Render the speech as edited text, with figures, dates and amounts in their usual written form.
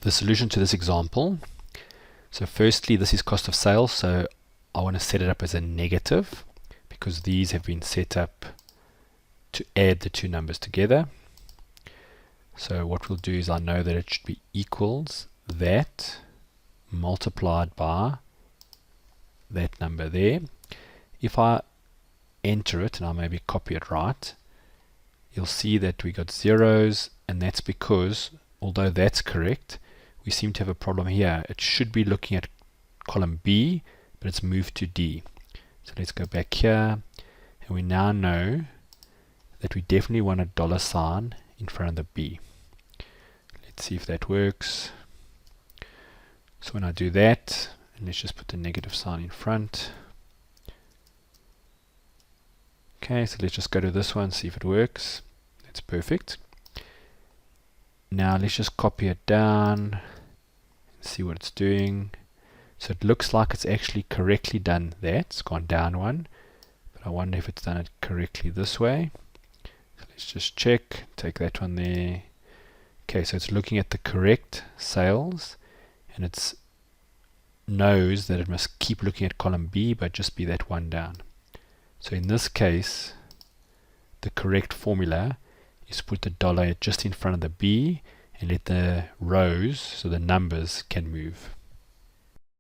the solution to this example. So firstly, this is cost of sales, so I want to set it up as a negative because these have been set up to add the two numbers together. So what we'll do is I know that it should be equals that multiplied by that number there. If I enter it, and I maybe copy it right, you'll see that we got zeros, and that's because although that's correct, we seem to have a problem here. It should be looking at column B, but it's moved to D. So let's go back here, and we now know that we definitely want a dollar sign in front of the B. Let's see if that works. So when I do that, and let's just put the negative sign in front. Okay, so let's just go to this one, see if it works. That's perfect. Now let's just copy it down and see what it's doing. So it looks like it's actually correctly done that. It's gone down one, but I wonder if it's done it correctly this way. So let's just check, take that one there. Okay, so it's looking at the correct sales, and it knows that it must keep looking at column B, but just be that one down. So in this case, the correct formula is put the dollar just in front of the B and let the rows, so the numbers, can move.